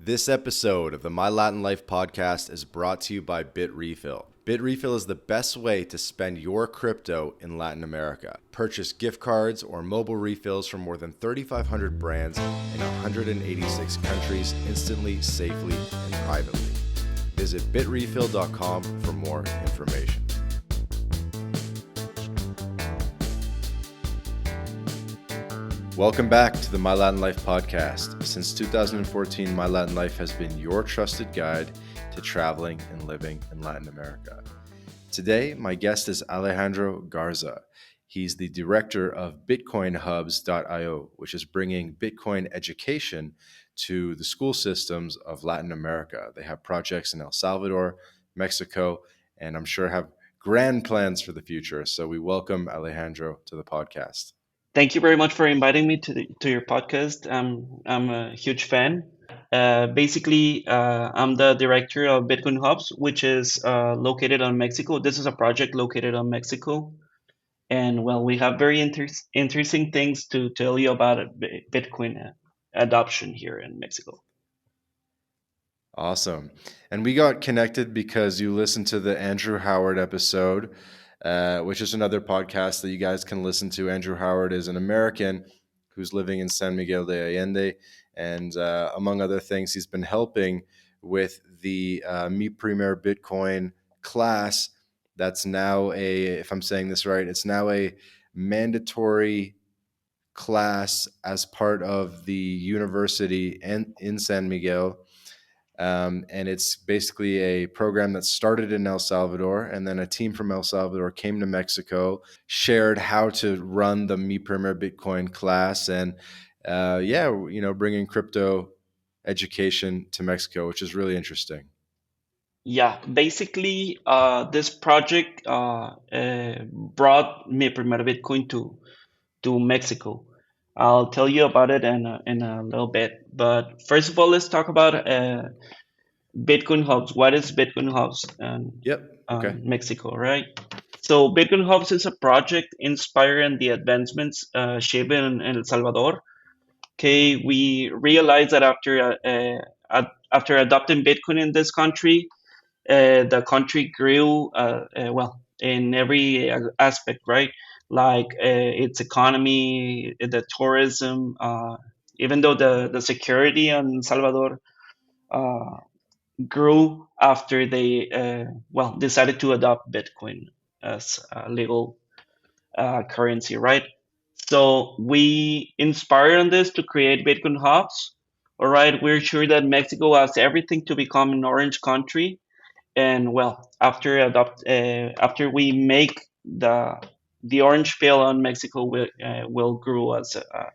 This episode of the My Latin Life podcast is brought to you by Bitrefill. Bitrefill is the best way to spend your crypto in Latin America. Purchase gift cards or mobile refills from more than 3,500 brands in 186 countries instantly, safely, and privately. Visit bitrefill.com for more information. Welcome back to the My Latin Life podcast. Since 2014, My Latin Life has been your trusted guide to traveling and living in Latin America. Today, my guest is Alejandro Garza. He's the director of BitcoinHubs.io, which is bringing Bitcoin education to the school systems of Latin America. They have projects in El Salvador, Mexico, and I'm sure have grand plans for the future. So we welcome Alejandro to the podcast. Thank you very much for inviting me to your podcast. I'm a huge fan. I'm the director of Bitcoin Hubs, which is located on Mexico. This is a project located on Mexico, and well, we have very interesting things to tell you about Bitcoin adoption here in Mexico. Awesome. And we got connected because you listened to the Andrew Howard episode, which is another podcast that you guys can listen to. Andrew Howard is an American who's living in San Miguel de Allende. And among other things, he's been helping with the Mi Primer Bitcoin class. That's now if I'm saying this right, it's now a mandatory class as part of the university in San Miguel. And it's basically a program that started in El Salvador, and then a team from El Salvador came to Mexico, shared how to run the Mi Primer Bitcoin class, and bringing crypto education to Mexico, which is really interesting. Yeah, this project brought Mi Primer Bitcoin to Mexico. I'll tell you about it in a little bit. But first of all, let's talk about Bitcoin Hubs. What is Bitcoin Hubs in Yep. Okay. Mexico, right? So Bitcoin Hubs is a project inspiring the advancements shaped in El Salvador. Okay, we realized that after adopting Bitcoin in this country, the country grew in every aspect, right? Like its economy, the tourism, even though the security in Salvador uh, grew after they decided to adopt Bitcoin as a legal currency, right? So we inspired on this to create Bitcoin hubs. All right, we're sure that Mexico has everything to become an orange country, and well, after we make the orange pill on Mexico will grow as a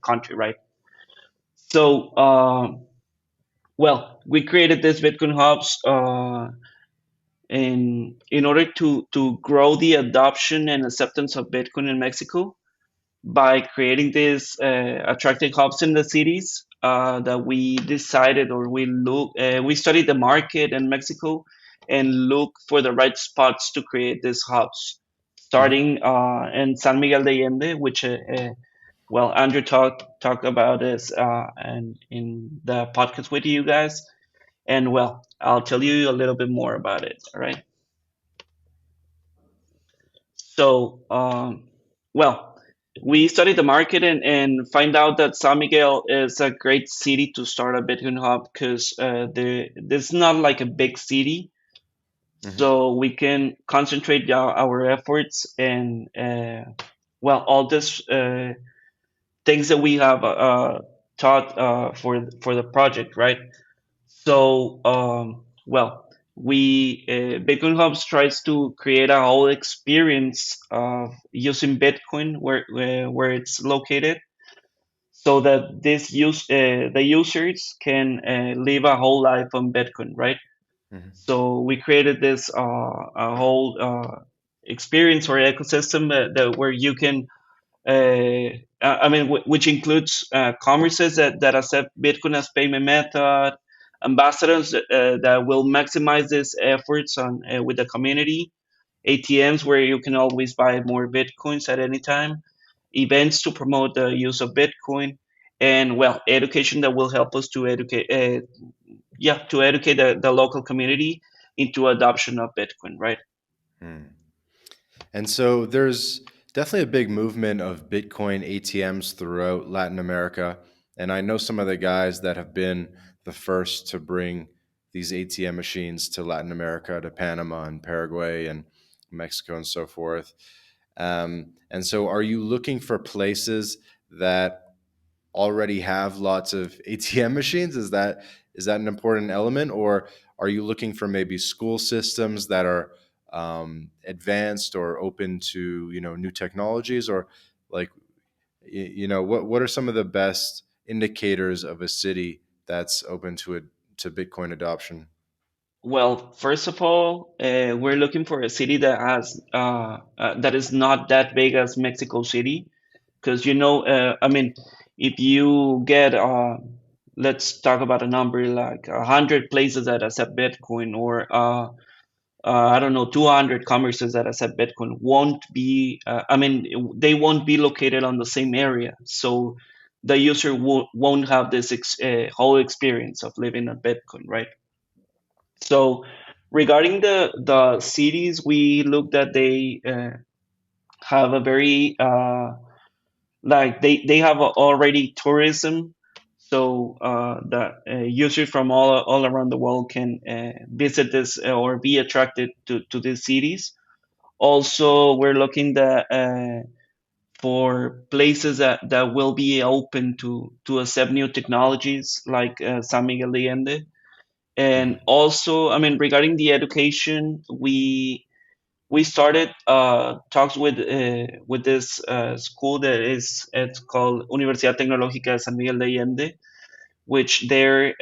country, right? So we created this Bitcoin hubs in order to grow the adoption and acceptance of Bitcoin in Mexico by creating these attractive hubs in the cities that we decided or we studied the market in Mexico and look for the right spots to create these hubs, starting in San Miguel de Allende, which Andrew talked about this and in the podcast with you guys, and well, I'll tell you a little bit more about it. All right. So, we studied the market and find out that San Miguel is a great city to start a Bitcoin hub because this is not like a big city, so we can concentrate our efforts and all these things that we have taught for the project, right? So, we Bitcoin Hubs tries to create a whole experience of using Bitcoin where it's located, so that the users can live a whole life on Bitcoin, right? So we created this a whole experience or ecosystem that where you can which includes commerces that accept Bitcoin as payment method, ambassadors that will maximize these efforts on with the community, ATMs where you can always buy more Bitcoins at any time, events to promote the use of Bitcoin, and well, education that will help us to educate, yeah, to educate the local community into adoption of Bitcoin, right? Hmm. And so there's definitely a big movement of Bitcoin ATMs throughout Latin America. And I know some of the guys that have been the first to bring these ATM machines to Latin America, to Panama and Paraguay and Mexico and so forth. And so, are you looking for places that already have lots of ATM machines? Is that an important element, or are you looking for maybe school systems that are advanced or open to new technologies, or like what are some of the best indicators of a city that's open to it to Bitcoin adoption? Well, first of all, we're looking for a city that has that is not that big as Mexico City, because I mean, if you get let's talk about a number like 100 places that accept Bitcoin, or I don't know, 200 commerces that accept Bitcoin won't be, I mean, they won't be located on the same area. So the user won't have this whole experience of living on Bitcoin, right? So regarding the cities, we looked at they have a very, like they have already tourism. So the users from all around the world can visit this or be attracted to these cities. Also, we're looking for places that will be open to accept new technologies like San Miguel de Allende. And Mhm. also, I mean, regarding the education, we started talks with this school that is it's called Universidad Tecnológica de San Miguel de Allende, which they're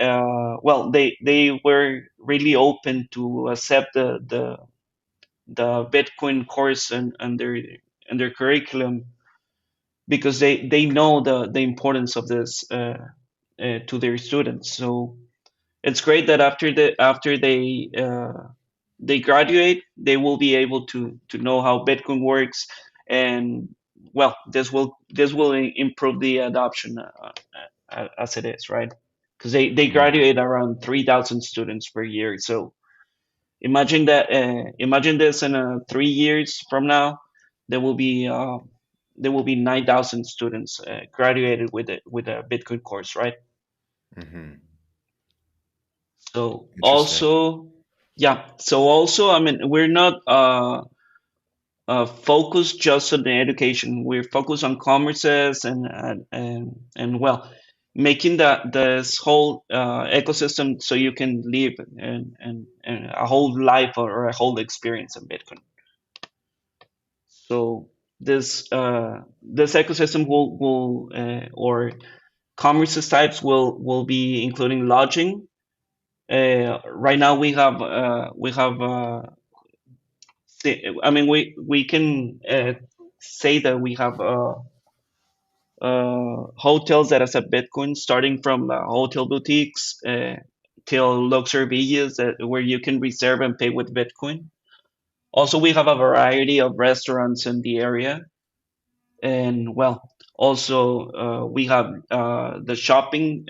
well, they were really open to accept the Bitcoin course and their curriculum, because they know the importance of this to their students. So it's great that after they graduate, they will be able to know how Bitcoin works, and well, this will improve the adoption as it is, right? Because they Mhm. graduate around 3,000 students per year. So imagine this in 3 years from now, there will be uh, there will be 9,000 students graduated with a Bitcoin course, right? Mhm. So Interesting. also, yeah. So also, I mean, we're not focused just on the education. We're focused on commerces and well, making this whole ecosystem so you can live and a whole life or a whole experience in Bitcoin. So this ecosystem will or commerce types will be including lodging. Right now we have I mean we can say that we have hotels that accept Bitcoin, starting from hotel boutiques till luxury villas where you can reserve and pay with Bitcoin. Also, we have a variety of restaurants in the area, and well, also we have the shopping.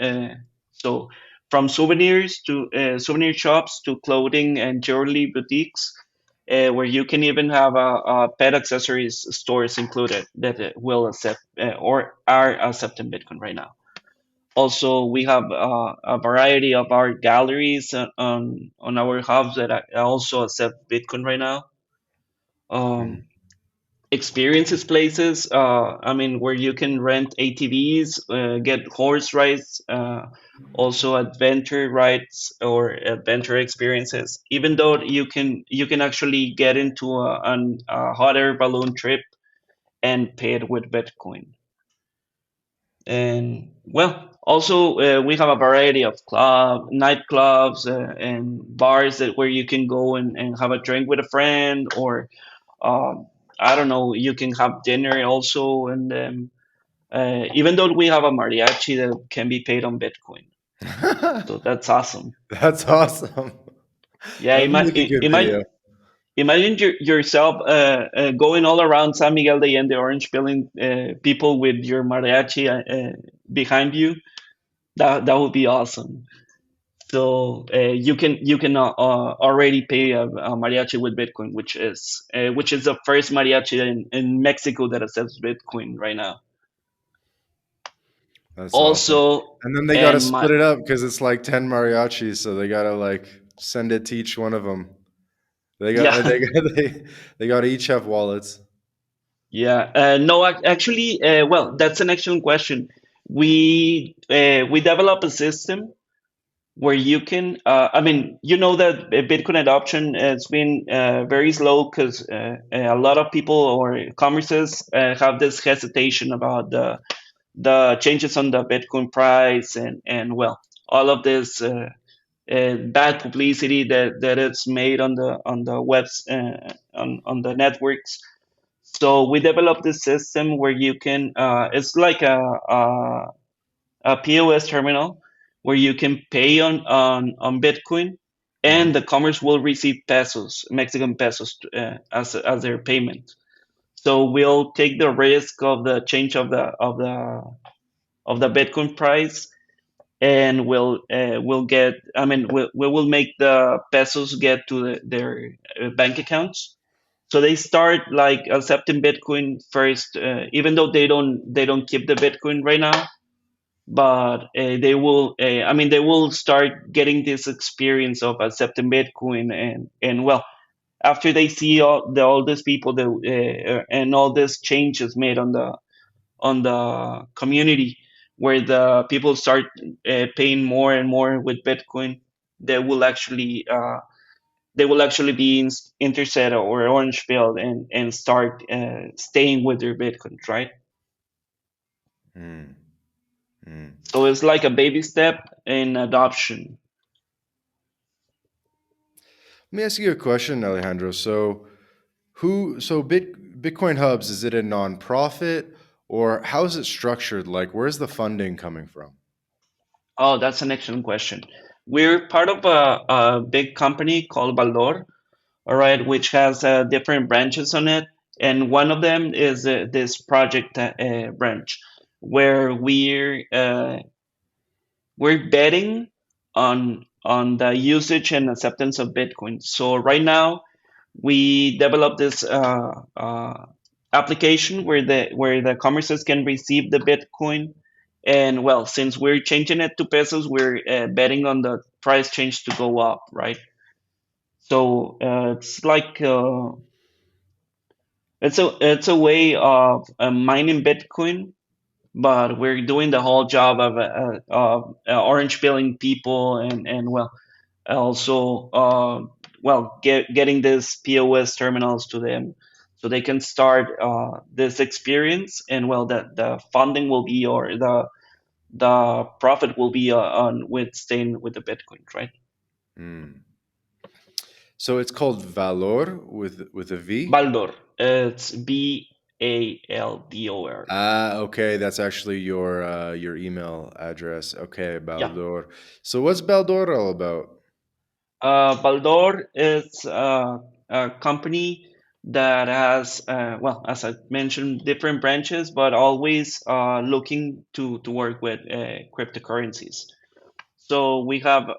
So from souvenirs to souvenir shops to clothing and jewelry boutiques, where you can even have a pet accessories stores included that will accept or are accepting Bitcoin right now. Also, we have a variety of art galleries on our hubs that also accept Bitcoin right now. Mhm. Um, Experiences places, I mean, where you can rent ATVs, get horse rides, also adventure rides or adventure experiences. Even though you can actually get into a hot air balloon trip and pay it with Bitcoin. And well, also we have a variety of nightclubs and bars where you can go and have a drink with a friend, or um, I don't know, you can have dinner also. And even though we have a mariachi that can be paid on Bitcoin, so that's awesome. That's awesome. Yeah, That would make a good it might video. imagine yourself going all around San Miguel de Allende, orange pilling people with your mariachi behind you. That would be awesome. So you can already pay a mariachi with Bitcoin, which is the first mariachi in Mexico that accepts Bitcoin right now. That's awesome. Also, And then they got to and my split it up because it's like 10 mariachis, so they got to like send it to each one of them. They got yeah. they got they got to each have wallets. Yeah, no, actually, well, that's an excellent question. We develop a system where you can, I mean, you know that Bitcoin adoption has been very slow because a lot of people or commerces have this hesitation about the changes on the Bitcoin price and well, all of this bad publicity that it's made on the webs on the networks. So we developed this system where you can, it's like a POS terminal where you can pay on Bitcoin, and Hmm. the commerce will receive pesos, Mexican pesos, as their payment. So we'll take the risk of the change of the Bitcoin price, and we'll get. I mean, we will make the pesos get to their bank accounts. So they start like accepting Bitcoin first, even though they don't keep the Bitcoin right now, but they will. I mean, they will start getting this experience of accepting Bitcoin, and well, after they see all these people and all these changes made on the community, where the people start paying more and more with Bitcoin, they will actually. They will actually be interested or orange pilled and start staying with their bitcoins, right? Mm, mm. So it's like a baby step in adoption. Let me ask you a question, Alejandro. Bitcoin Hubs, is it a nonprofit or how is it structured? Like, where's the funding coming from? Oh, that's an excellent question. We're part of a big company called Baldor, all right, which has different branches on it, and one of them is this project branch, where we're betting on the usage and acceptance of Bitcoin. So right now we developed this application where the commerces can receive the Bitcoin, and well, since we're changing it to pesos, we're betting on the price change to go up, right? So it's like it's a way of mining Bitcoin, but we're doing the whole job of orange billing people and well, also getting these POS terminals to them so they can start this experience, and well, the funding will be, or the profit will be on with staying with the Bitcoin, right? Mm. So it's called Valor with a V. Baldor, it's Baldor. Okay, that's actually your email address. Okay, Yeah. Baldor. So what's Baldor all about? Baldor is a company that has, well, as I mentioned, different branches, but always looking to work with cryptocurrencies. So we have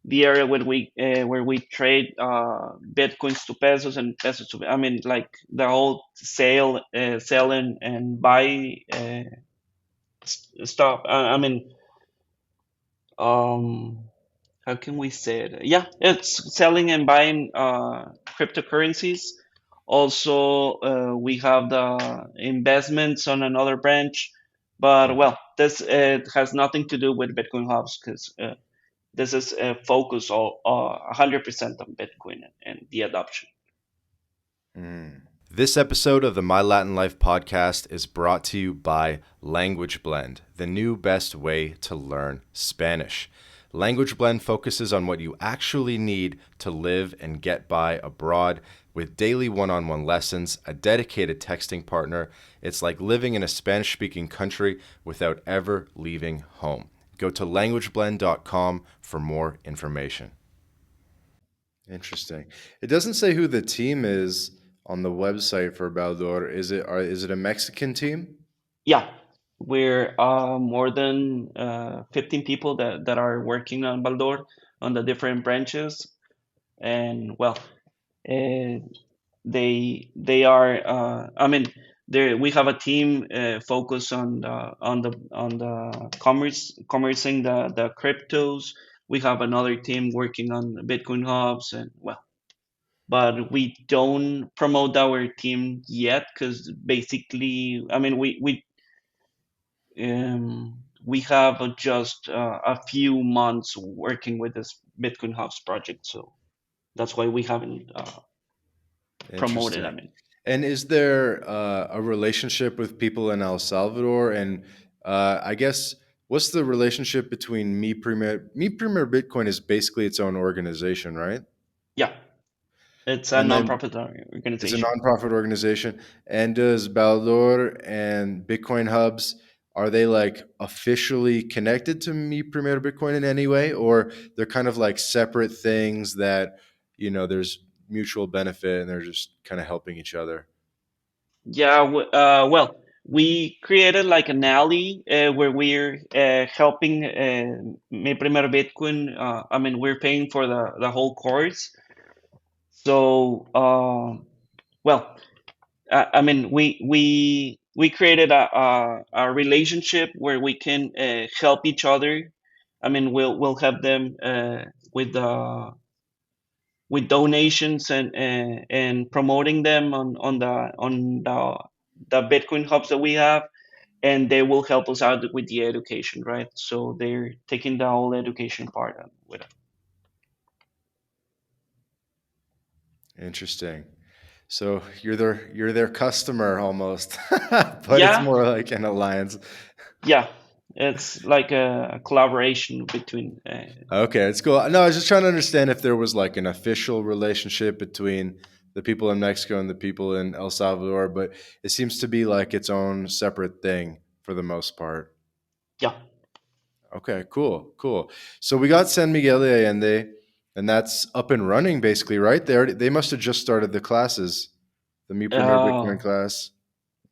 the area where we trade bitcoins to pesos and pesos to, I mean, like the whole sell and buy stuff. I mean, um, how can we say it? Yeah, it's selling and buying cryptocurrencies. Also, we have the investments on another branch, but Mm, well, this has nothing to do with Bitcoin hubs because this is focused all 100% on Bitcoin and the adoption. mm. This episode of the My Latin Life podcast is brought to you by Language Blend, the new best way to learn Spanish. Language Blend focuses on what you actually need to live and get by abroad with daily one-on-one lessons, a dedicated texting partner. It's like living in a Spanish-speaking country without ever leaving home. Go to languageblend.com for more information. Interesting. It doesn't say who the team is on the website for Baldor. Is it a Mexican team? Yeah, we're more than 15 people that are working on Baldor on the different branches, and well, uh, they are. I mean, there we have a team focused on the commercing the cryptos. We have another team working on Bitcoin hubs, and well, but we don't promote our team yet because basically, I mean, we have just a few months working with this Bitcoin hubs project, so that's why we haven't promoted. I Interesting. mean, And is there a relationship with people in El Salvador? And I guess what's the relationship between Me Premier Bitcoin is basically its own organization, right? yeah, it's a And then nonprofit it's a organization. nonprofit organization. And does Baldor and Bitcoin Hubs, are they like officially connected to Me Premier Bitcoin in any way, or they're kind of like separate things that there's mutual benefit and they're just kind of helping each other? Yeah, well, we created like an alley where we're helping Mi Primer Bitcoin. I mean, we're paying for the whole course. So, well, I mean, we created a relationship where we can help each other. I mean, we'll help them with the with donations and promoting them on the Bitcoin hubs that we have, and they will help us out with the education, right? So they're taking the whole education part with it. Interesting. So you're their customer almost, but it's Yeah, more like an alliance. yeah, it's like a collaboration between. Okay, it's cool. No, I was just trying to understand if there was like an official relationship between the people in Mexico and the people in El Salvador, but it seems to be like its own separate thing for the most part. Yeah, Okay, cool, cool. So we got San Miguel de Allende, and that's up and running basically, right? They must have just started the classes, the Me Premier uh, Bitcoin class.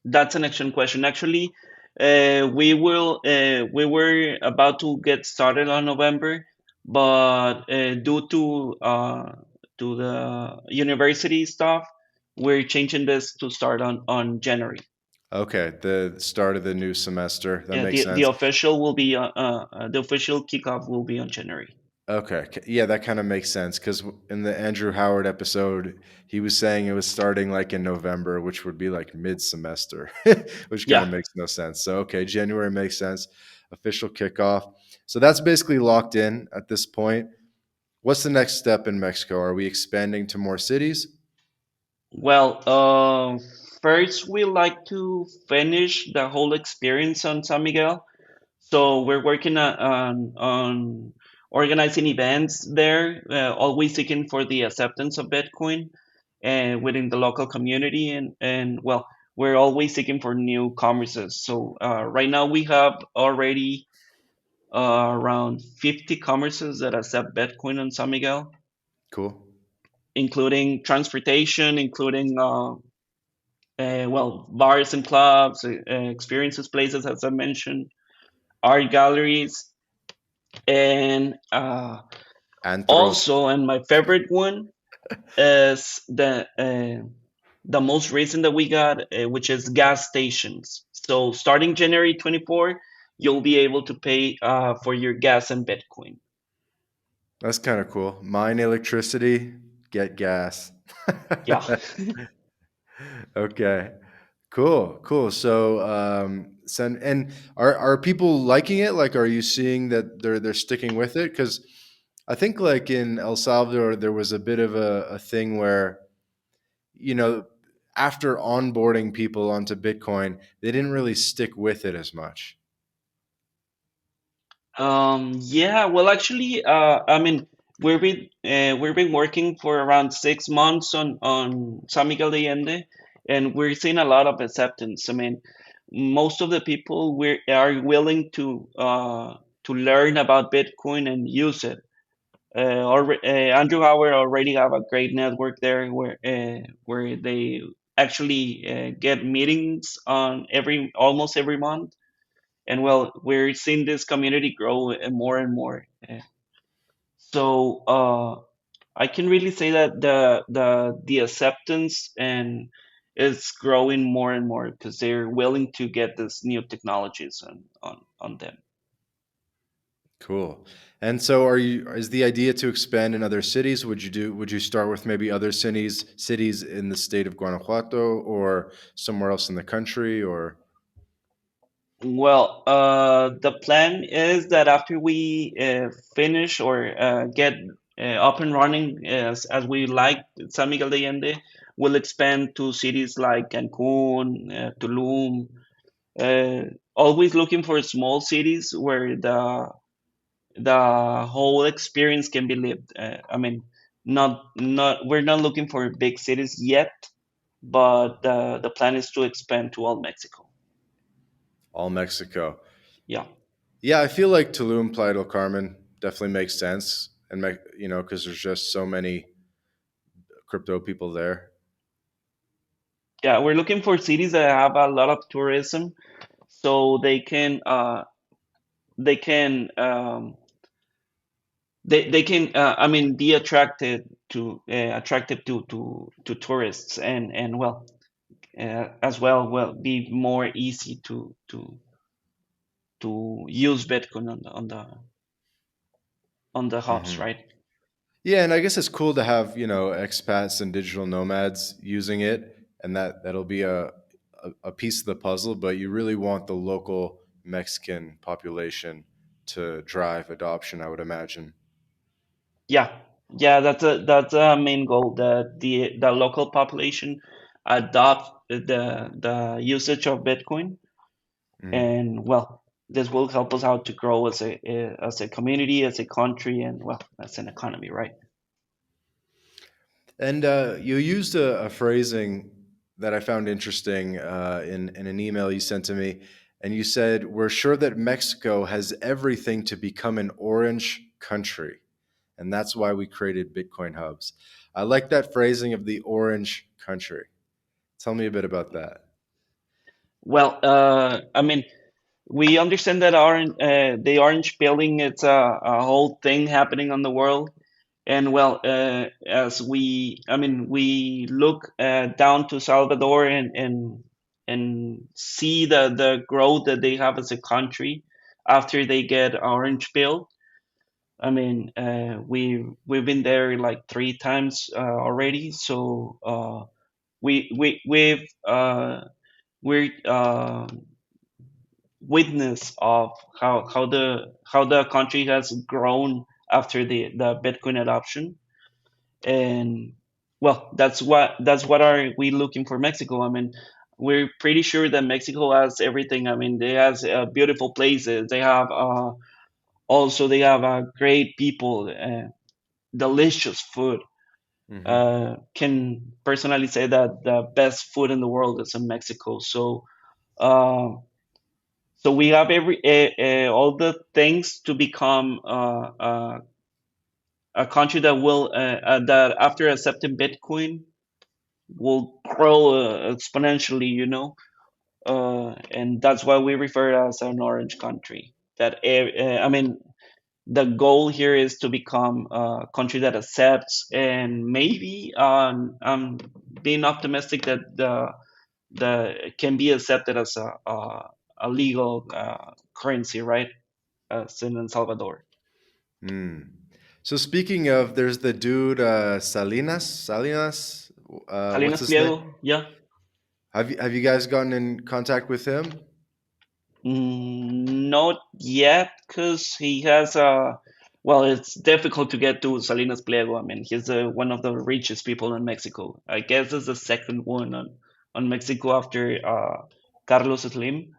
that's an excellent question. Actually, we were about to get started on November, but due to the university stuff, we're changing this to start on January. Okay, the start of the new semester. That Yeah, makes the sense. official will be the official kickoff will be on January. Okay. Yeah, that kind of makes sense because in the Andrew Howard episode, he was saying it was starting like in November, which would be like mid semester, which kind Yeah. of makes no sense. So, okay, January makes sense. Official kickoff. So that's basically locked in at this point. What's the next step in Mexico? Are we expanding to more cities? Well, first we like to finish the whole experience on San Miguel. So we're working on organizing events there, always seeking for the acceptance of Bitcoin within the local community, and well, we're always seeking for new commerces. So right now we have already around 50 commerces that accept Bitcoin on San Miguel, Cool. including transportation, including well, bars and clubs, experiences places, as I mentioned, art galleries, and Antros. also, and my favorite one is the most recent that we got, which is gas stations. So starting January 24, you'll be able to pay for your gas in Bitcoin. That's kind of cool. Mine electricity, get gas. Yeah. Okay. Cool, cool. So, send and are people liking it? Like, are you seeing that they're sticking with it? Because I think like in El Salvador, there was a bit of a thing where you know after onboarding people onto Bitcoin, they didn't really stick with it as much. Yeah, well, actually, I mean, we've been working for around 6 months on San Miguel de Allende, and we're seeing a lot of acceptance. I mean, most of the people are willing to learn about Bitcoin and use it. Andrew Howard already have a great network there where they actually get meetings on every almost every month, and well, we're seeing this community grow more and more. So I can really say that the acceptance and is growing more and more because they're willing to get this new technologies on them. Cool. And so are you is the idea to expand in other cities? Would you start with maybe other cities in the state of Guanajuato or somewhere else in the country or Well, the plan is that after we finish or get up and running as we like San Miguel de Allende, we'll expand to cities like Cancun, Tulum, always looking for small cities where the whole experience can be lived. I mean, not we're not looking for big cities yet, but the plan is to expand to all Mexico. all Mexico? Yeah. Yeah, I feel like Tulum, Playa del Carmen definitely makes sense, and because there's just so many crypto people there. Yeah, we're looking for cities that have a lot of tourism, so they can they can I mean be attractive to tourists and well as well will be more easy to use Bitcoin on the hubs, Hmm. right? Yeah, and I guess it's cool to have expats and digital nomads using it, and that'll be a piece of the puzzle. But you really want the local Mexican population to drive adoption, I would imagine. Yeah, yeah, that's a main goal that the local population adopt the usage of Bitcoin. Mhm. And well, this will help us out to grow as a community, as a country, and well, as an economy, right? And you used a phrasing that I found interesting in an email you sent to me. And you said, "We're sure that Mexico has everything to become an orange country. And that's why we created Bitcoin hubs." I like that phrasing of the orange country. Tell me a bit about that. Well, I mean, we understand that the orange pilling it's a whole thing happening on the world, and well, as I mean, we look down to Salvador and see the growth that they have as a country after they get orange pill. I mean, we've been there like three times already, so we've we're witness of how the country has grown after the Bitcoin adoption, and well, that's what are we looking for Mexico. I mean, we're pretty sure that Mexico has everything. I mean, they has beautiful places. They have also they have great people, delicious food. Hmm. Can personally say that the best food in the world is in Mexico. Uh, so we have all the things to become a country that will that after accepting Bitcoin will grow exponentially, and that's why we refer it as an orange country. I mean, the goal here is to become a country that accepts and maybe being optimistic that the can be accepted as a legal currency, right? As in El Salvador. Mm. So speaking of, there's the dude Salinas. What's Salinas his name? Pliego, yeah. Have you guys gotten in contact with him? Not yet, because he has a. Well, it's difficult to get to Salinas Pliego. I mean, he's one of the richest people in Mexico. I guess it's the second one on Mexico after Carlos Slim.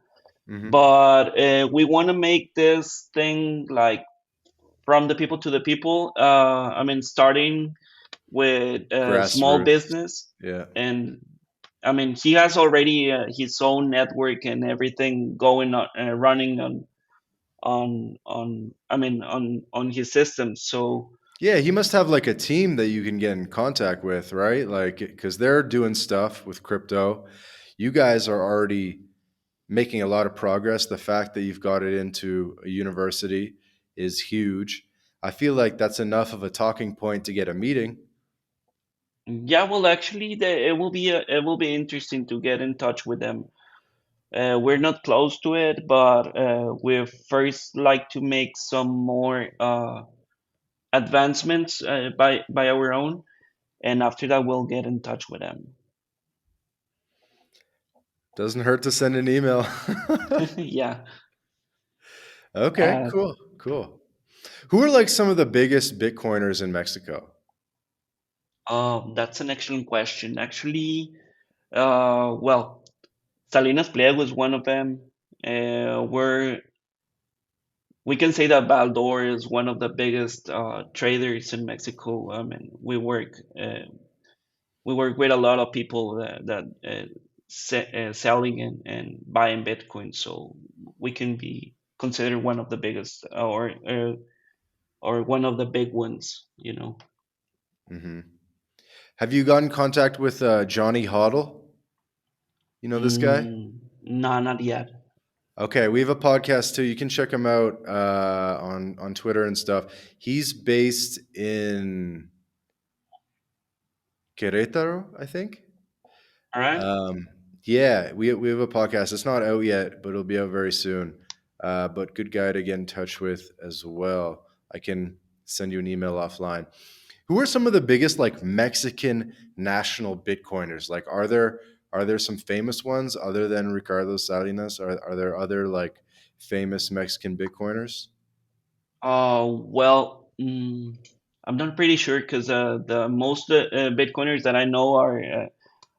Hmm. But we want to make this thing like from the people to the people. I mean, starting with small Grassroots. business, Yeah. and I mean, he has already his own network and everything going on, running on I mean on his system. So Yeah, he must have like a team that you can get in contact with, right? Like, because they're doing stuff with crypto. You guys are already making a lot of progress. The fact that you've got it into a university is huge. I feel like that's enough of a talking point to get a meeting. Yeah, well, actually, it will be interesting to get in touch with them. We're not close to it, but we first like to make some more advancements by our own, and after that, we'll get in touch with them. Doesn't hurt to send an email. Yeah, Okay, uh, cool, cool. Who are like some of the biggest Bitcoiners in Mexico? that's an excellent question. Actually, well, Salinas Pliego was one of them. We're we can say that Baldor is one of the biggest traders in Mexico. I mean, we work with a lot of people that selling and buying Bitcoin, so we can be considered one of the biggest or one of the big ones. You know, Hmm. Have you gotten in contact with Johnny Hoddle? You know this guy? no, not yet. Okay, we have a podcast too. You can check him out on Twitter and stuff. He's based in Querétaro, I think. All right. Um, yeah, we have a podcast. It's not out yet, but it'll be out very soon. But good guy to get in touch with as well. I can send you an email offline. Who are some of the biggest like Mexican national Bitcoiners? Like, are there some famous ones other than Ricardo Salinas? Are there other like famous Mexican Bitcoiners? Well, I'm not pretty sure because the most Bitcoiners that I know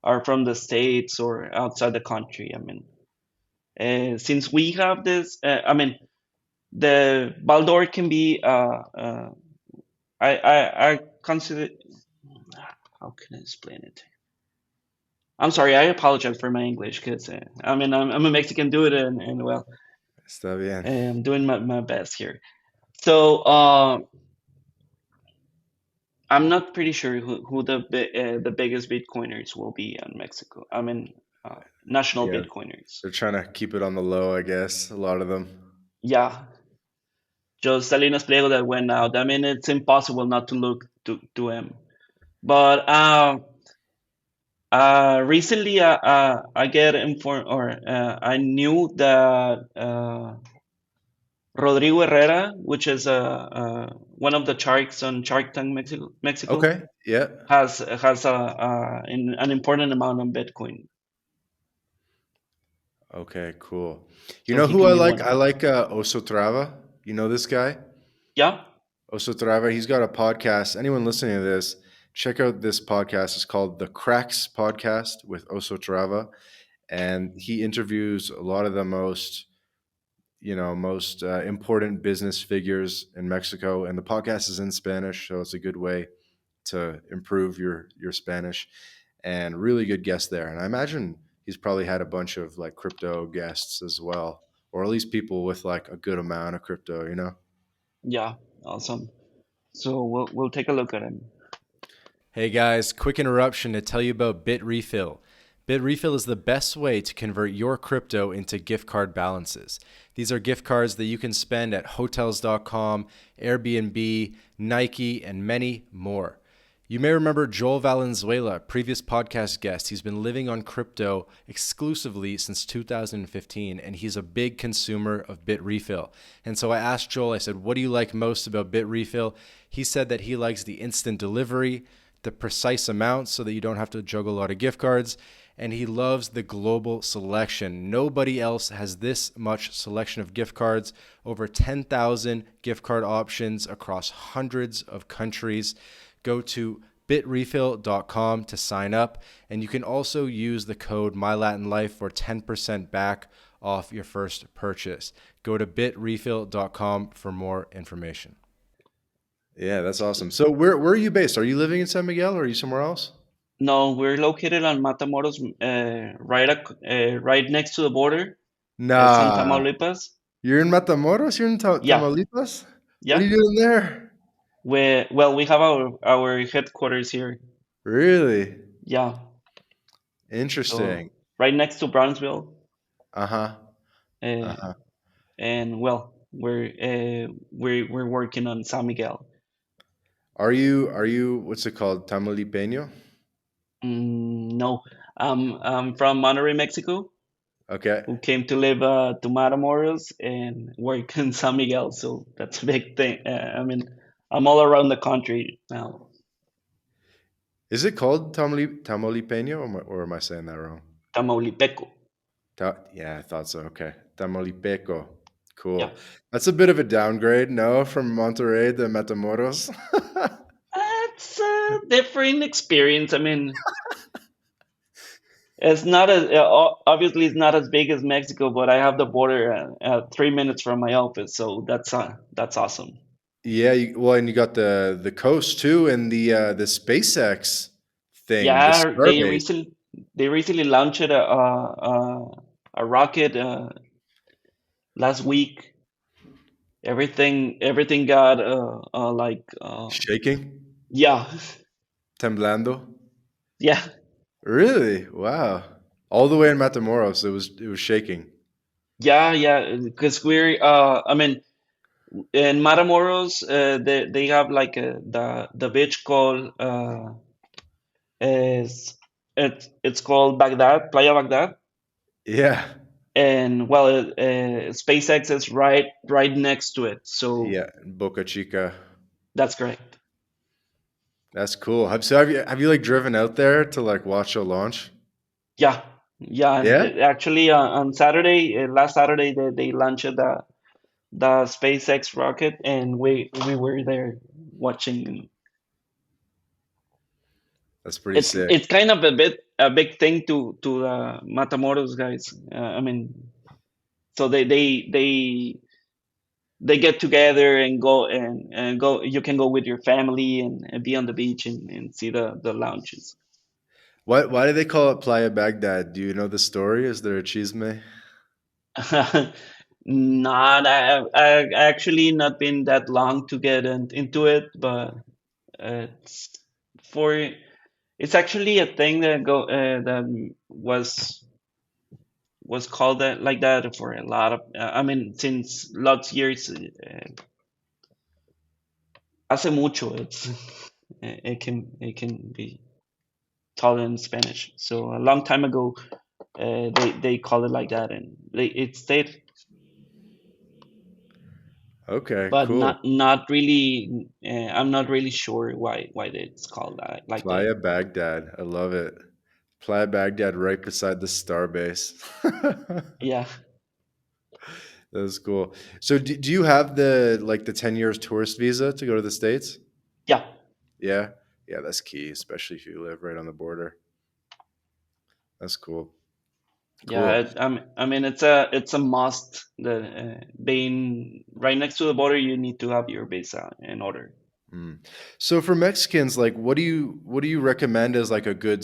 are from the States or outside the country. I mean, since we have this, I mean, the Baldor can be, I consider, how can I explain it? I'm sorry, I apologize for my English because, I mean, I'm a Mexican dude and well, Está bien. I'm doing my best here. So, I'm not pretty sure who the biggest Bitcoiners will be in Mexico. I mean, national Yeah, Bitcoiners. they're trying to keep it on the low, I guess. A lot of them. Yeah, just Salinas Pliego that went out. I mean, it's impossible not to look to him. But recently, I get informed or I knew that Rodrigo Herrera, which is one of the sharks on Shark Tank Mexico, Okay. Yeah. has an important amount of Bitcoin, Okay. Cool. You so know he who can I be like? one of I them. like Oso Trava. You know this guy? Yeah. Oso Trava. He's got a podcast. Anyone listening to this, check out this podcast. It's called the Cracks Podcast with Oso Trava, and he interviews a lot of the most important business figures in Mexico. And the podcast is in Spanish, so it's a good way to improve your Spanish. And really good guest there. And I imagine he's probably had a bunch of like crypto guests as well, or at least people with like a good amount of crypto. Yeah, awesome. So we'll take a look at him. Hey guys, quick interruption to tell you about Bitrefill. Bitrefill is the best way to convert your crypto into gift card balances. These are gift cards that you can spend at hotels.com, Airbnb, Nike, and many more. You may remember Joel Valenzuela, previous podcast guest. He's been living on crypto exclusively since 2015, and he's a big consumer of Bitrefill. And so I asked Joel, I said, what do you like most about Bitrefill? He said that he likes the instant delivery, the precise amount so that you don't have to juggle a lot of gift cards, and he loves the global selection. Nobody else has this much selection of gift cards, over 10,000 gift card options across hundreds of countries. Go to bitrefill.com to sign up, and you can also use the code MyLatinLife for 10% back off your first purchase. Go to bitrefill.com for more information. Yeah, that's awesome. So where are you based? Are you living in San Miguel or are you somewhere else? No, we're located on Matamoros, right next to the border. It's in Nah. Tamaulipas. You're in Matamoros? You're in Yeah, Tamaulipas? What are yeah. you doing there? we have our headquarters here. Really Yeah, interesting. so right next to Brownsville, Uh huh. Uh uh, huh. and well, we're working on San Miguel. Are you what's it called? Tamaulipeño? No, I'm from Monterrey, Mexico, Okay. who came to live to Matamoros and work in San Miguel. So that's a big thing. I mean, I'm all around the country now. Is it called Tamaulipeño, or am I saying that wrong? Tamaulipeco. Yeah, I thought so. Okay. Tamaulipeco. Yeah. Cool. That's a bit of a downgrade, no, from Monterrey to Matamoros. It's a different experience. I mean, it's not as obviously it's not as big as Mexico, but I have the border 3 minutes from my office, so that's awesome. Yeah, well, and you got the coast too, and the SpaceX thing, the Yeah, Starbase. they recently launched a rocket last week. Everything got like Shaking, yeah. temblando. Yeah, Really? Wow. All the way in Matamoros, it was shaking. yeah, because we're I mean in Matamoros they have like the beach called is it's called Baghdad, Playa Baghdad, Yeah, and well SpaceX is right next to it, so yeah. Boca Chica. that's correct. That's cool. So have you like driven out there to like watch a launch? Yeah, yeah, and Yeah, actually on Saturday, last Saturday, they launched the SpaceX rocket, and we were there watching. that's pretty It's sick. it's kind of a big thing to the Matamoros guys. I mean, so they get together and go. You can go with your family and be on the beach and see the lounges. Why do they call it Playa Baghdad? Do you know the story? Is there a chisme? Not I actually not been that long to get into it, but it's for it's actually a thing that was called that like that for a lot of I mean since lots years hace mucho it's it can be taught in Spanish. So a long time ago they call it like that and it stayed, Okay, but cool. not really. I'm not really sure why it's called that like that. Playa Baghdad. I love it. Playa Baghdad right beside the Starbase. Yeah, That's cool. So do you have the 10 years tourist visa to go to the States? yeah, Yeah. Yeah, that's key, especially if you live right on the border. That's cool. yeah. Cool. I mean it's a must that being right next to the border, you need to have your visa in order. Mm. So for Mexicans, like what do you recommend as like a good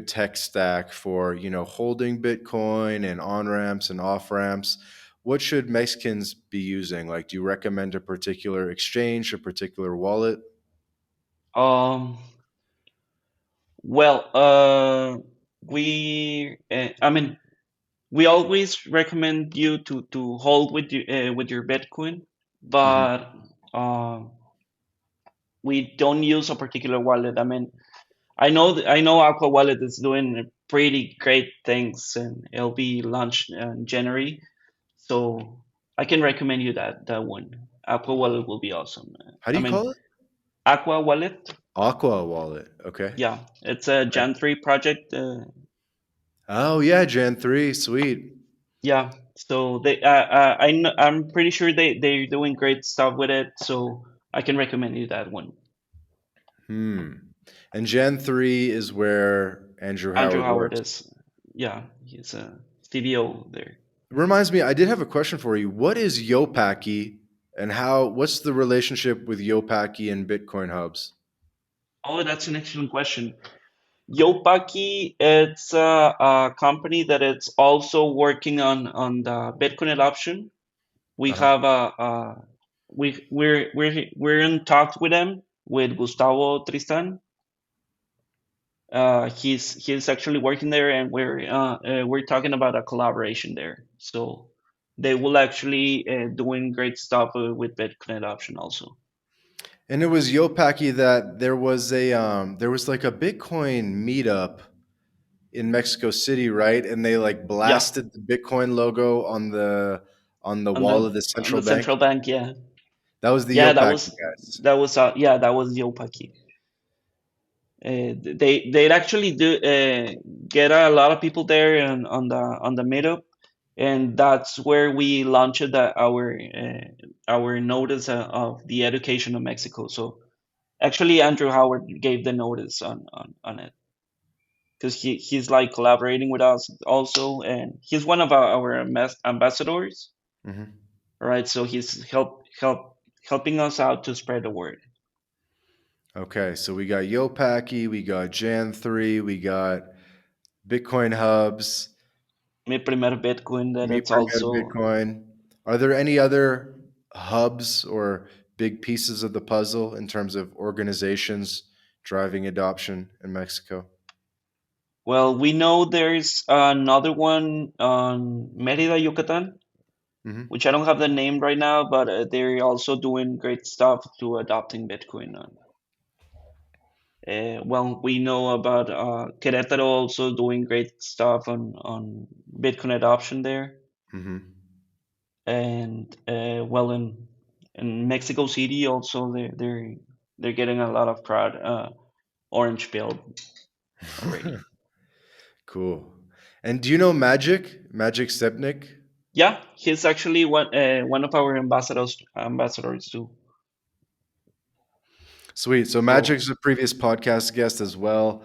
tech stack for, holding Bitcoin and on-ramps and off-ramps? What should Mexicans be using? Like, do you recommend a particular exchange, a particular wallet? Um, well, I mean, we always recommend you to hold with your Bitcoin, Hmm. but uh, we don't use a particular wallet. I mean, I know Aqua Wallet is doing pretty great things, and it'll be launched in January. So I can recommend you that one. Aqua Wallet will be awesome. How do I you mean, call it? Aqua Wallet, Aqua wallet. Okay. yeah, it's a Okay. Jan 3 project. Oh yeah, Jan 3, sweet. Yeah, so I'm pretty sure they're doing great stuff with it. So I can recommend you that one. Hmm. And Jan 3 is where Andrew Andrew Howard Howard works. is, yeah, he's a CBO there. Reminds me, I did have a question for you. What is Yopaki and what's the relationship with Yopaki and Bitcoin hubs? Oh, that's an excellent question. Yopaki, it's a company that it's also working on the Bitcoin adoption. We Uh-huh. have we're in talks with them with Gustavo Tristan. He's actually working there, and we're talking about a collaboration there. So they will actually doing great stuff with Bitcoin adoption also. And it was Yopaki that there was like a Bitcoin meetup in Mexico City, right? And they like Yeah, blasted the Bitcoin logo on the wall of the on central the bank. central bank. Yeah, That was the yeah, Yopaki guys. that was Yopaki. They'd actually do get a lot of people there and on the meetup, and that's where we launched our notice of the education of Mexico. So actually, Andrew Howard gave the notice on it because he's like collaborating with us also, and he's one of our ambassadors, Hmm. right? So he's helping us out to spread the word. Okay, so we got Yopaki, we got Jan3, we got Bitcoin hubs, Mi primer Bitcoin that Me it's Primer also. Bitcoin. Are there any other hubs or big pieces of the puzzle in terms of organizations driving adoption in Mexico? Well, we know there's another one on Merida, Yucatan, Hmm. which I don't have the name right now, but they're also doing great stuff to adopting Bitcoin. Well, we know about Querétaro also doing great stuff on Bitcoin adoption there, Hmm. and well, in Mexico City also they're getting a lot of crowd orange pilled already. Cool. And do you know Magic Stepnik? Yeah, he's actually one of our ambassadors too. Sweet. So So Magic's a previous podcast guest as well.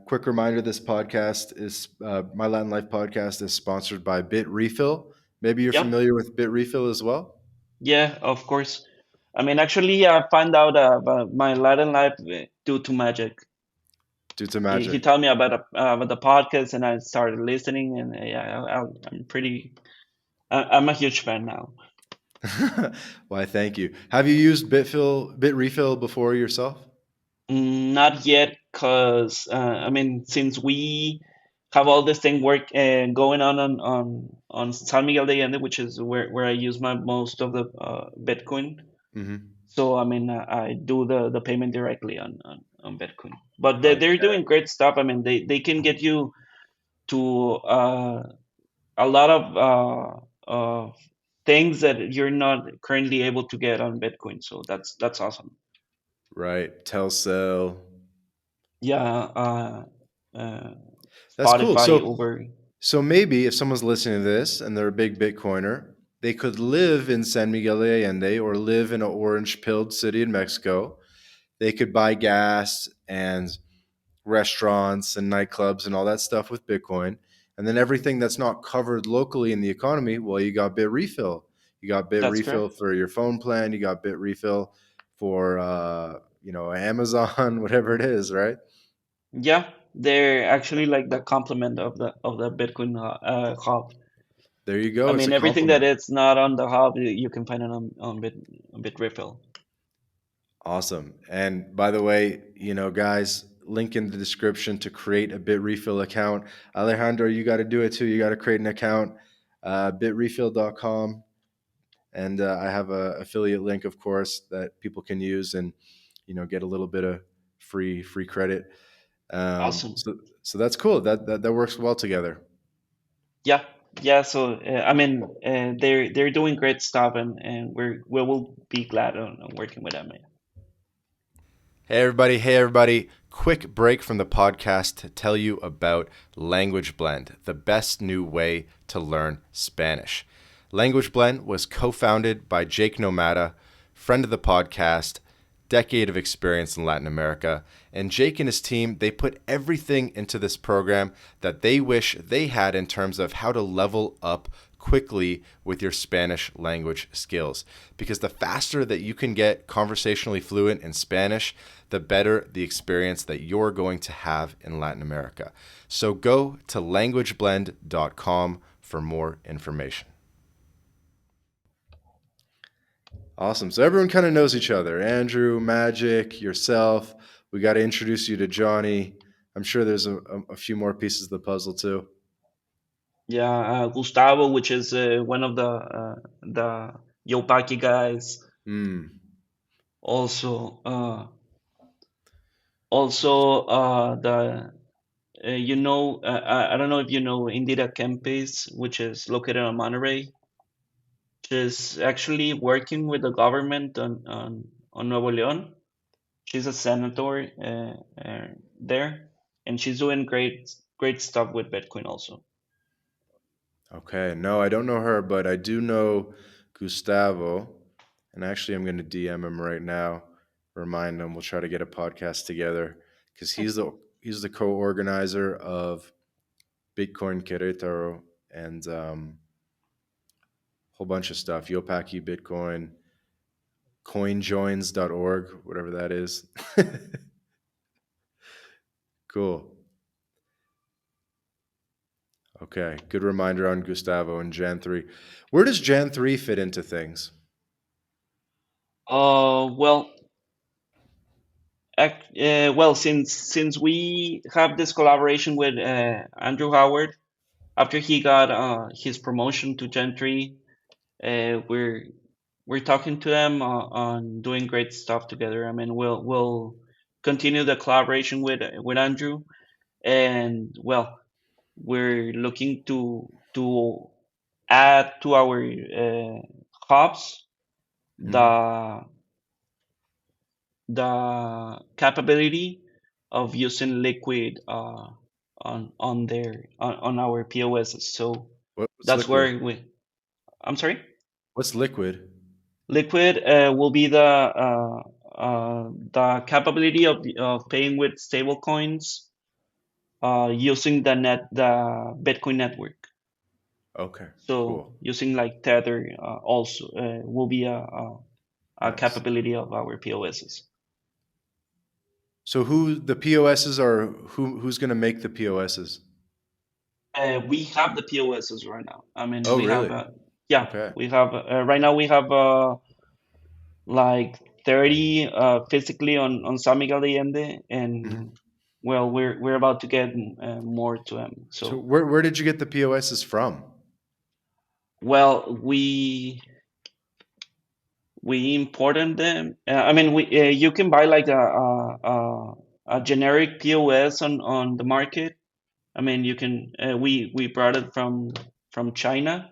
Quick reminder: this podcast is my Latin Life podcast is sponsored by Bitrefill. Maybe you're yeah, familiar with Bitrefill as well, yeah, of course. I mean, actually, I found out about my Latin life due to Magic. due to He Magic. told me about the podcast, and I started listening, and yeah, I'm pretty. I'm a huge fan now. Why? Thank you. Have you used Bitrefill before yourself? Not yet, cause I mean, since we have all this thing work going on San Miguel de Allende, which is where I use my most of the Bitcoin. Hmm. So I mean, I do the payment directly on Bitcoin. But they're Okay. doing great stuff. I mean, they can get you to a lot of things that you're not currently able to get on Bitcoin. So that's awesome. Right. Telcel. Yeah, uh, That's cool. Spotify, Uber. So maybe if someone's listening to this and they're a big Bitcoiner, they could live in San Miguel de Allende or live in an orange pilled city in Mexico. They could buy gas and restaurants and nightclubs and all that stuff with Bitcoin. And then everything that's not covered locally in the economy, well, you got Bit Refill. You got Bit That's Refill correct. for your phone plan. You got Bit Refill for Amazon, whatever it is, right? Yeah, they're actually like the complement of the Bitcoin hub. There you I go. It's a mean, everything that compliment. it's not on the hub, you can find it on Bitrefill. Awesome. And by the way, guys, link in the description to create a Bit Refill account. Alejandro, you got to do it too. You got to create an account, bitrefill.com. And I have a affiliate link, of course, that people can use and get a little bit of free credit. Awesome. So that's cool. That works well together. Yeah, yeah. So I mean, they're doing great stuff, and we will be glad on working with them. Hey everybody, hey everybody. Quick break from the podcast to tell you about Language Blend, the best new way to learn Spanish. Language Blend was co-founded by Jake Nomada, friend of the podcast, decade of experience in Latin America, and Jake and his team, they put everything into this program that they wish they had in terms of how to level up quickly with your Spanish language skills. Because the faster that you can get conversationally fluent in Spanish, the better the experience that you're going to have in Latin America. So go to languageblend.com for more information. Awesome. So everyone kind of knows each other. Andrew, Magic, yourself. We got to introduce you to Johnny. I'm sure there's a few more pieces of the puzzle too. Yeah, Gustavo, which is one of the Yopaki guys. Hmm. Also, the I don't know if you know Indira Kempes, which is located on Monterey. She's actually working with the government on Nuevo León. She's a senator there, and she's doing great stuff with Bitcoin also. Okay. No, I don't know her, but I do know Gustavo. And actually, I'm going to DM him right now. Remind him we'll try to get a podcast together because he's the co-organizer of Bitcoin Querétaro and whole bunch of stuff. Yopaki Bitcoin, coinjoins.org, whatever that is. Cool. Okay. Good reminder on Gustavo and Jan 3. Where does Jan 3 fit into things? Well, since we have this collaboration with Andrew Howard after he got his promotion to Gen 3, we're talking to them on doing great stuff together. I mean, we'll continue the collaboration with Andrew, and well, we're looking to add to our hubs Hmm. the capability of using liquid on our POSs. So What's that's liquid? where I'm sorry. What's liquid? Liquid will be the capability of paying with stable coins using the Bitcoin network. Okay, So cool. using like Tether also will be a Nice. capability of our POSs. So who the POSs are? Who's going to make the POSs? We have the POSs right now. I mean, Oh, we have really? yeah, Okay. we have right now we have like 30 physically on San Miguel de Allende, and Mhm. well, we're about to get more to them. So So where did you get the POSs from? well, we imported them. I mean, we you can buy like a generic POS on the market. I mean, you can we brought it from China.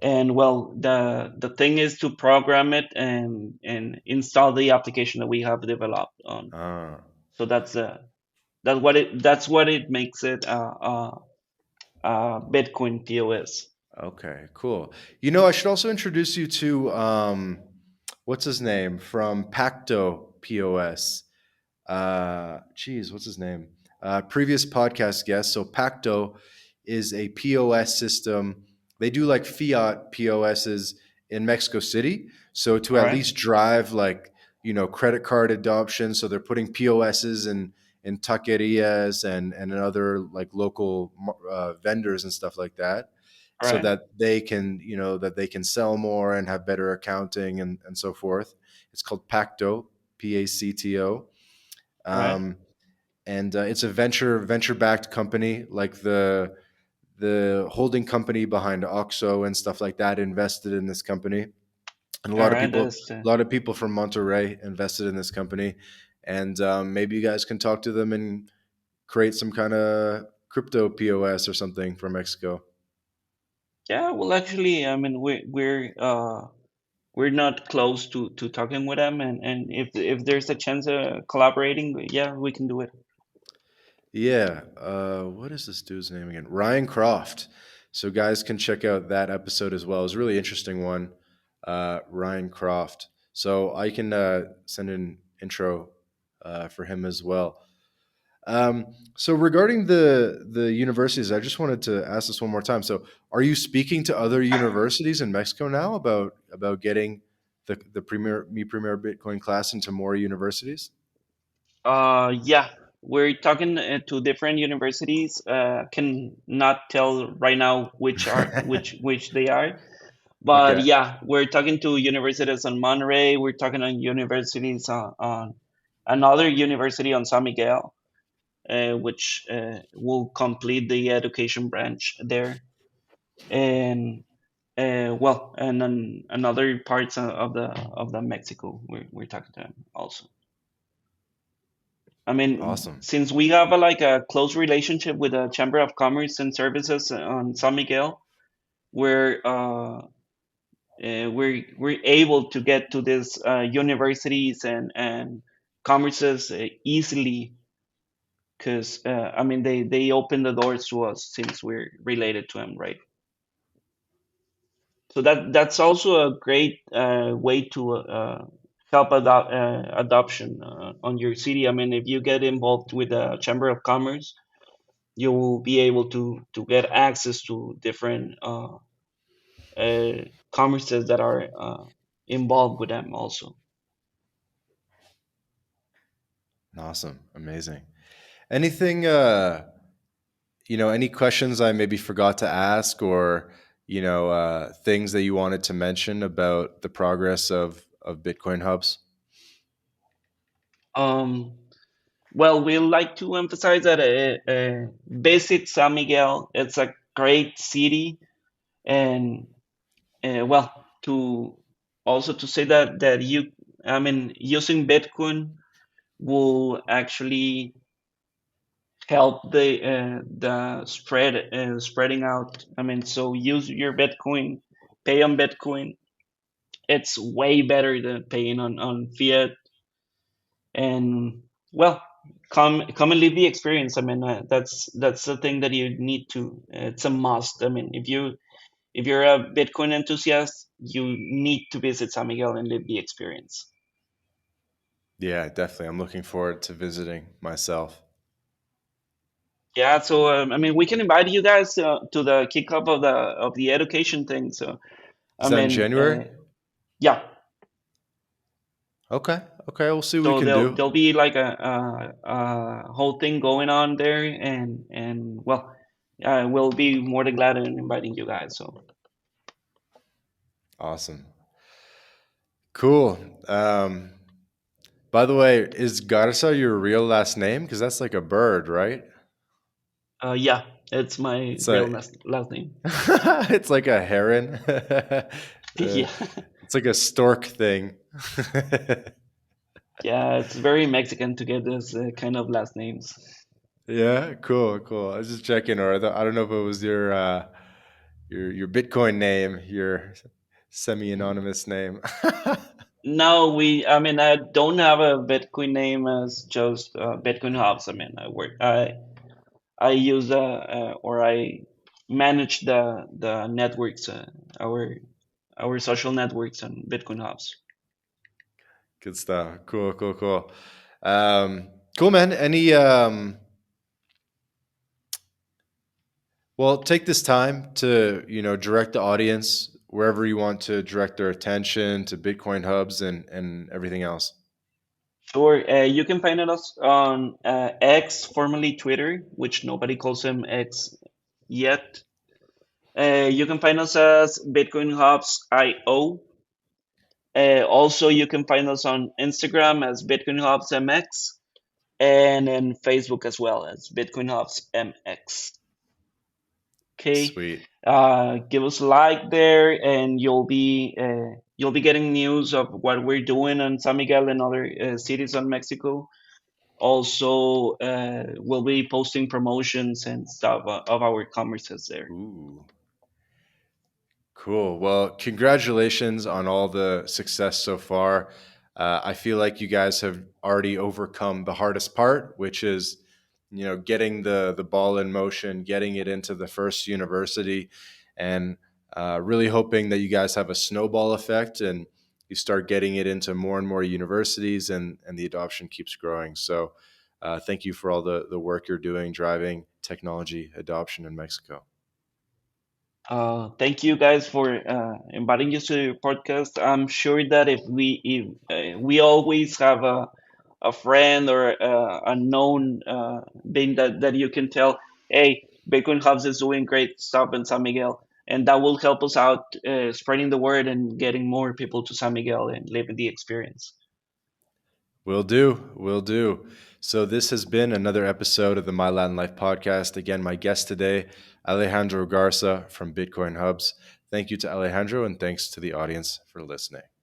And well, the thing is to program it and install the application that we have developed on. Ah, So that's what it makes it Bitcoin POS. okay, cool. I should also introduce you to what's his name from Pacto POS. Geez, what's his name? Previous podcast guest. So Pacto is a POS system. They do like fiat POSs in Mexico City. So to All at right, least drive like credit card adoption. So they're putting POSs in taquerias and in other like local vendors and stuff like that, all so right, that they can sell more and have better accounting and so forth. It's called Pacto, Pacto. all right, Um, and it's a venture backed company, like the holding company behind Oxo and stuff like that invested in this company, and a all lot of right. people That's a lot of people from Monterrey invested in this company, and maybe you guys can talk to them and create some kind of crypto POS or something for Mexico. yeah. Well, actually, I mean, we're not close to talking with them, and if there's a chance of collaborating, yeah, we can do it. Yeah. What is this dude's name again? Ryan Croft. So guys can check out that episode as well. It's a really interesting one. Ryan Croft. So I can send an intro for him as well. So regarding the universities, I just wanted to ask this one more time. So are you speaking to other universities in Mexico now about getting the premier Bitcoin class into more universities? Yeah, we're talking to different universities. Can not tell right now which they are, But Okay. yeah, we're talking to universities on Monterey. We're talking on universities on another university on San Miguel, which will complete the education branch there. And and then another parts of the Mexico, we're talking to them also. I mean, Awesome. since we have like a close relationship with the Chamber of Commerce and Services on San Miguel, we're we're able to get to these universities and commerces easily because I mean they open the doors to us since we're related to them, right? So that's also a great way to help adoption on your city. I mean, if you get involved with the Chamber of Commerce, you will be able to get access to different commerces that are involved with them also. Awesome. Amazing. Anything any questions I maybe forgot to ask, or things that you wanted to mention about the progress of Bitcoin hubs? Um, well, we like to emphasize that visit San Miguel. It's a great city, and well, to also to say that I mean, using Bitcoin will actually help the spreading out. I mean, so use your Bitcoin, pay on Bitcoin. It's way better than paying on fiat. And well, come and live the experience. I mean, that's the thing that you need to. It's a must. I mean, if you're a Bitcoin enthusiast, you need to visit San Miguel and live the experience. Yeah, definitely. I'm looking forward to visiting myself. Yeah, so I mean, we can invite you guys to the kickoff of the education thing. So I Is that in mean, January? yeah. Okay. Okay, we'll see what we So can do. there'll be like a whole thing going on there, and well, we'll be more than glad in inviting you guys. So Awesome. Cool. By the way, is Garza your real last name? Because that's like a bird, right? yeah, it's my It's real a last name. it's like a heron. Yeah, It's like a stork thing. yeah, it's very Mexican to get this kind of last names. Yeah, cool, cool. I was just checking, or I don't know if it was your Bitcoin name, your semi-anonymous name. No, I mean, I don't have a Bitcoin name as just Bitcoin Hubs. I mean, I use or I manage the networks, our social networks and Bitcoin Hubs. Good stuff. Cool, cool, cool. Um, cool, man. Well, take this time to, direct the audience wherever you want to direct their attention to Bitcoin hubs and everything else. Sure, you can find us on X, formerly Twitter, which nobody calls him X yet. You can find us as Bitcoin Hubs IO. Also, you can find us on Instagram as Bitcoin Hubs MX and in Facebook as well as Bitcoin Hubs MX. Okay, Sweet. give us a like there, and you'll be getting news of what we're doing in San Miguel and other cities in Mexico. Also, we'll be posting promotions and stuff of our commerces there. Ooh. Cool. Well, congratulations on all the success so far. I feel like you guys have already overcome the hardest part, which is, getting the ball in motion, getting it into the first university, and really hoping that you guys have a snowball effect and you start getting it into more and more universities, and the adoption keeps growing. So, thank you for all the work you're doing driving technology adoption in Mexico. Thank you guys for inviting us to your podcast. I'm sure that if we always have a friend or a known being that you can tell, hey, Bitcoin Hubs is doing great stuff in San Miguel. and that will help us out spreading the word and getting more people to San Miguel and living the experience. Will do. Will do. So, this has been another episode of the My Latin Life podcast. Again, my guest today, Alejandro Garza from Bitcoin Hubs. Thank you to Alejandro, and thanks to the audience for listening.